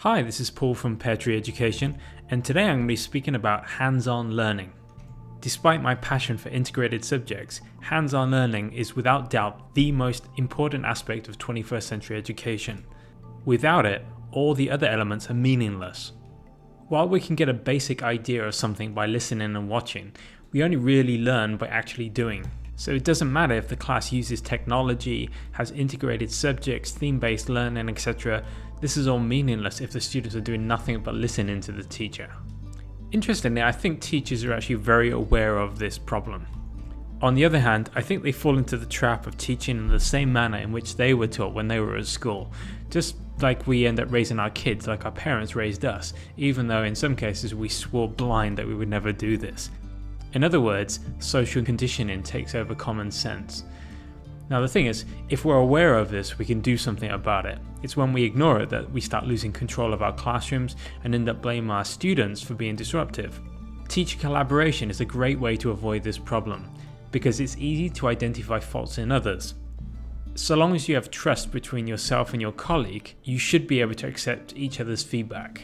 Hi, this is Paul from Pear Tree Education, and today I'm going to be speaking about hands-on learning. Despite my passion for integrated subjects, hands-on learning is without doubt the most important aspect of 21st century education. Without it, all the other elements are meaningless. While we can get a basic idea of something by listening and watching, we only really learn by actually doing. So it doesn't matter if the class uses technology, has integrated subjects, theme-based learning, etc. This is all meaningless if the students are doing nothing but listening to the teacher. Interestingly, I think teachers are actually very aware of this problem. On the other hand, I think they fall into the trap of teaching in the same manner in which they were taught when they were at school. Just like we end up raising our kids like our parents raised us, even though in some cases we swore blind that we would never do this. In other words, social conditioning takes over common sense. Now the thing is, if we're aware of this, we can do something about it. It's when we ignore it that we start losing control of our classrooms and end up blaming our students for being disruptive. Teacher collaboration is a great way to avoid this problem, because it's easy to identify faults in others. So long as you have trust between yourself and your colleague, you should be able to accept each other's feedback.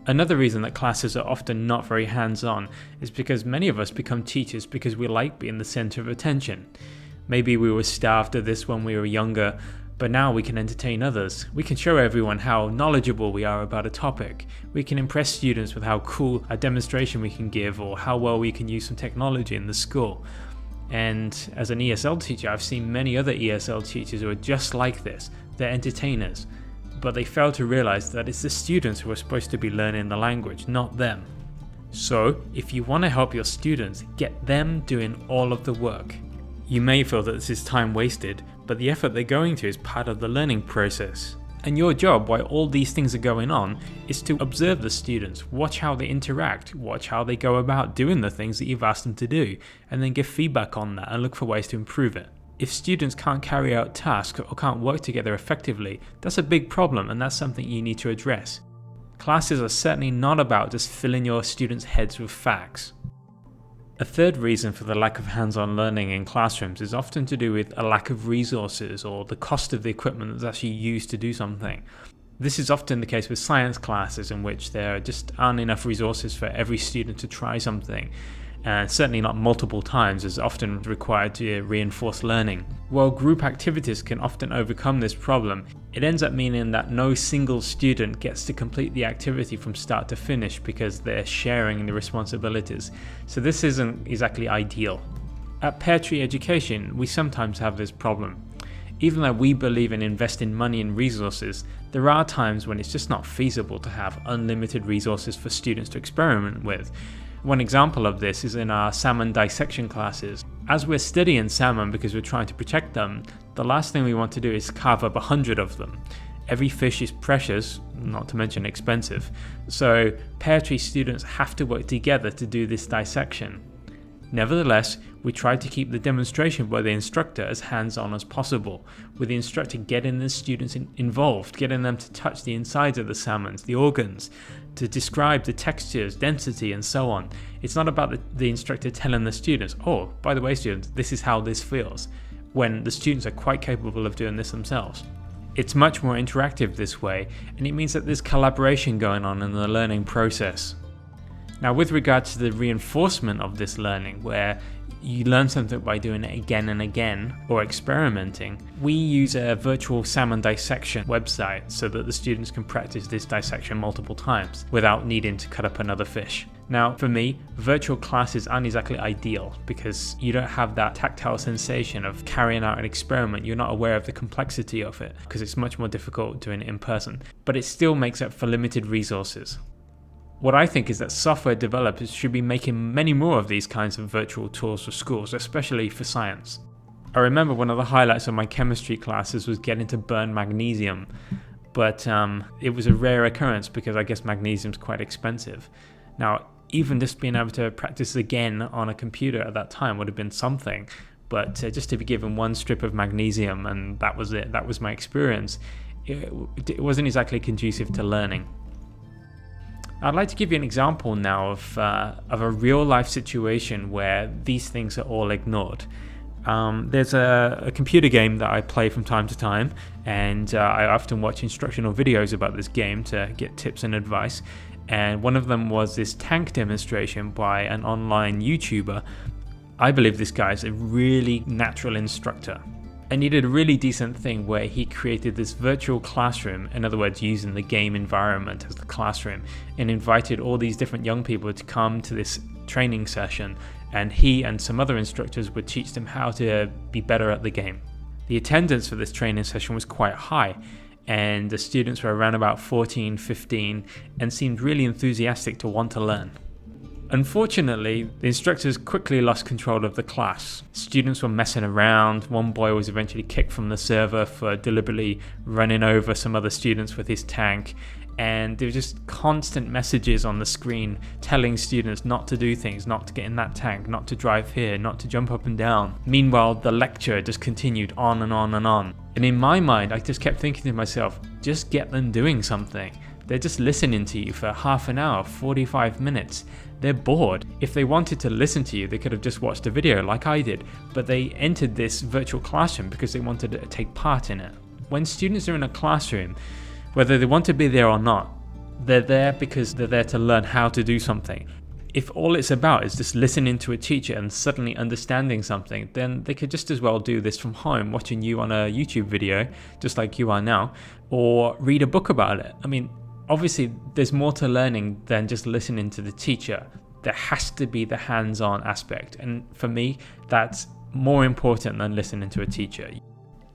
Another reason that classes are often not very hands-on is because many of us become teachers because we like being the center of attention. Maybe we were starved of this when we were younger, but now we can entertain others. We can show everyone how knowledgeable we are about a topic. We can impress students with how cool a demonstration we can give or how well we can use some technology in the school. And as an ESL teacher, I've seen many other ESL teachers who are just like this. They're entertainers, but they fail to realize that it's the students who are supposed to be learning the language, not them. So, if you want to help your students, get them doing all of the work. You may feel that this is time wasted, but the effort they're going to is part of the learning process. And your job, while all these things are going on, is to observe the students, watch how they interact, watch how they go about doing the things that you've asked them to do, and then give feedback on that and look for ways to improve it. If students can't carry out tasks or can't work together effectively, that's a big problem and that's something you need to address. Classes are certainly not about just filling your students' heads with facts. A third reason for the lack of hands-on learning in classrooms is often to do with a lack of resources or the cost of the equipment that's actually used to do something. This is often the case with science classes in which there just aren't enough resources for every student to try something, and certainly not multiple times as often required to reinforce learning. While group activities can often overcome this problem, it ends up meaning that no single student gets to complete the activity from start to finish because they're sharing the responsibilities. So this isn't exactly ideal. At Pear Tree Education, we sometimes have this problem. Even though we believe in investing money in resources, there are times when it's just not feasible to have unlimited resources for students to experiment with. One example of this is in our salmon dissection classes. As we're studying salmon because we're trying to protect them, the last thing we want to do is carve up 100 of them. Every fish is precious, not to mention expensive, so Pear Tree students have to work together to do this dissection. Nevertheless, we try to keep the demonstration by the instructor as hands-on as possible, with the instructor getting the students involved, getting them to touch the insides of the salmons, the organs, to describe the textures, density, and so on. It's not about the instructor telling the students, oh, by the way students, this is how this feels, when the students are quite capable of doing this themselves. It's much more interactive this way, and it means that there's collaboration going on in the learning process. Now, with regard to the reinforcement of this learning, where you learn something by doing it again and again, or experimenting, we use a virtual salmon dissection website so that the students can practice this dissection multiple times without needing to cut up another fish. Now, for me, virtual classes aren't exactly ideal because you don't have that tactile sensation of carrying out an experiment. You're not aware of the complexity of it because it's much more difficult doing it in person, but it still makes up for limited resources. What I think is that software developers should be making many more of these kinds of virtual tours for schools, especially for science. I remember one of the highlights of my chemistry classes was getting to burn magnesium, but it was a rare occurrence because I guess magnesium is quite expensive. Now, even just being able to practice again on a computer at that time would have been something, but just to be given one strip of magnesium and that was it, that was my experience, it wasn't exactly conducive to learning. I'd like to give you an example now of a real life situation where these things are all ignored. There's a computer game that I play from time to time, and I often watch instructional videos about this game to get tips and advice. And one of them was this tank demonstration by an online YouTuber. I believe this guy is a really natural instructor. And he did a really decent thing where he created this virtual classroom, in other words, using the game environment as the classroom, and invited all these different young people to come to this training session, and he and some other instructors would teach them how to be better at the game. The attendance for this training session was quite high, and the students were around about 14, 15, and seemed really enthusiastic to want to learn. Unfortunately, the instructors quickly lost control of the class. Students were messing around. One boy was eventually kicked from the server for deliberately running over some other students with his tank. And there were just constant messages on the screen telling students not to do things, not to get in that tank, not to drive here, not to jump up and down. Meanwhile, the lecture just continued on and on and on. And in my mind, I just kept thinking to myself, just get them doing something. They're just listening to you for half an hour, 45 minutes. They're bored. If they wanted to listen to you, they could have just watched a video like I did, but they entered this virtual classroom because they wanted to take part in it. When students are in a classroom, whether they want to be there or not, they're there because they're there to learn how to do something. If all it's about is just listening to a teacher and suddenly understanding something, then they could just as well do this from home, watching you on a YouTube video, just like you are now, or read a book about it. I mean, obviously, there's more to learning than just listening to the teacher. There has to be the hands-on aspect. And for me, that's more important than listening to a teacher.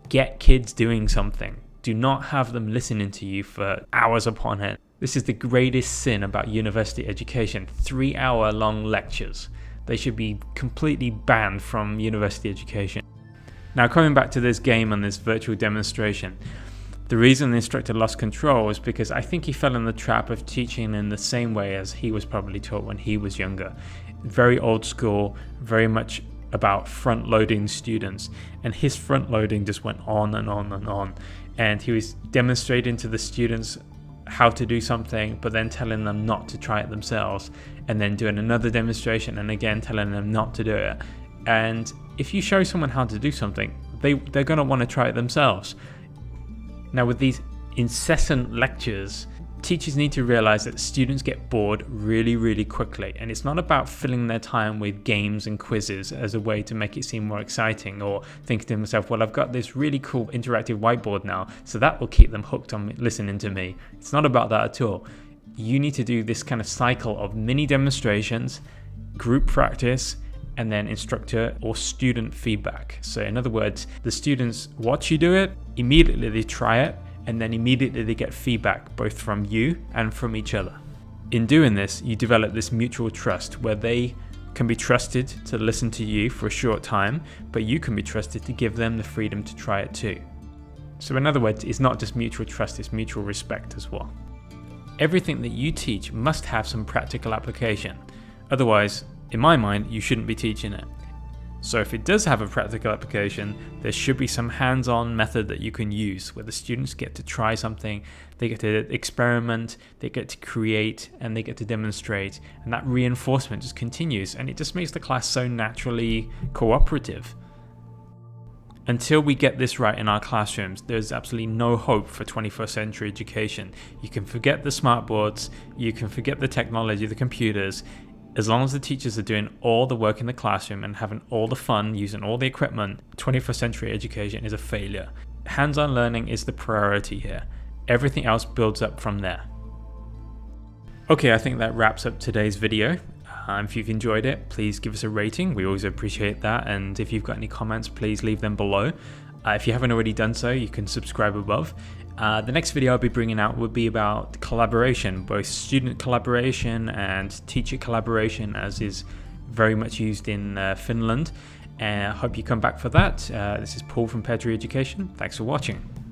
Get kids doing something. Do not have them listening to you for hours upon end. This is the greatest sin about university education, 3-hour-long lectures. They should be completely banned from university education. Now, coming back to this game and this virtual demonstration, the reason the instructor lost control was because I think he fell in the trap of teaching in the same way as he was probably taught when he was younger. Very old school, very much about front-loading students, and his front-loading just went on and on and on. And he was demonstrating to the students how to do something, but then telling them not to try it themselves, and then doing another demonstration and again telling them not to do it. And if you show someone how to do something, they're going to want to try it themselves. Now, with these incessant lectures, teachers need to realize that students get bored really, really quickly. And it's not about filling their time with games and quizzes as a way to make it seem more exciting, or thinking to themselves, well, I've got this really cool interactive whiteboard now, so that will keep them hooked on listening to me. It's not about that at all. You need to do this kind of cycle of mini demonstrations, group practice, and then instructor or student feedback. So in other words, the students watch you do it, immediately they try it, and then immediately they get feedback both from you and from each other. In doing this, you develop this mutual trust where they can be trusted to listen to you for a short time, but you can be trusted to give them the freedom to try it too. So in other words, it's not just mutual trust, it's mutual respect as well. Everything that you teach must have some practical application. Otherwise, in my mind, you shouldn't be teaching it. So if it does have a practical application, there should be some hands-on method that you can use where the students get to try something, they get to experiment, they get to create, and they get to demonstrate. And that reinforcement just continues, and it just makes the class so naturally cooperative. Until we get this right in our classrooms, there's absolutely no hope for 21st century education. You can forget the smart boards, you can forget the technology, the computers. As long as the teachers are doing all the work in the classroom and having all the fun, using all the equipment, 21st century education is a failure. Hands-on learning is the priority here. Everything else builds up from there. Okay, I think that wraps up today's video. If you've enjoyed it, please give us a rating. We always appreciate that. And if you've got any comments, please leave them below. If you haven't already done so, you can subscribe above. The next video I'll be bringing out would be about collaboration, both student collaboration and teacher collaboration, as is very much used in Finland. I hope you come back for that. This is Paul from Pear Tree Education. Thanks for watching.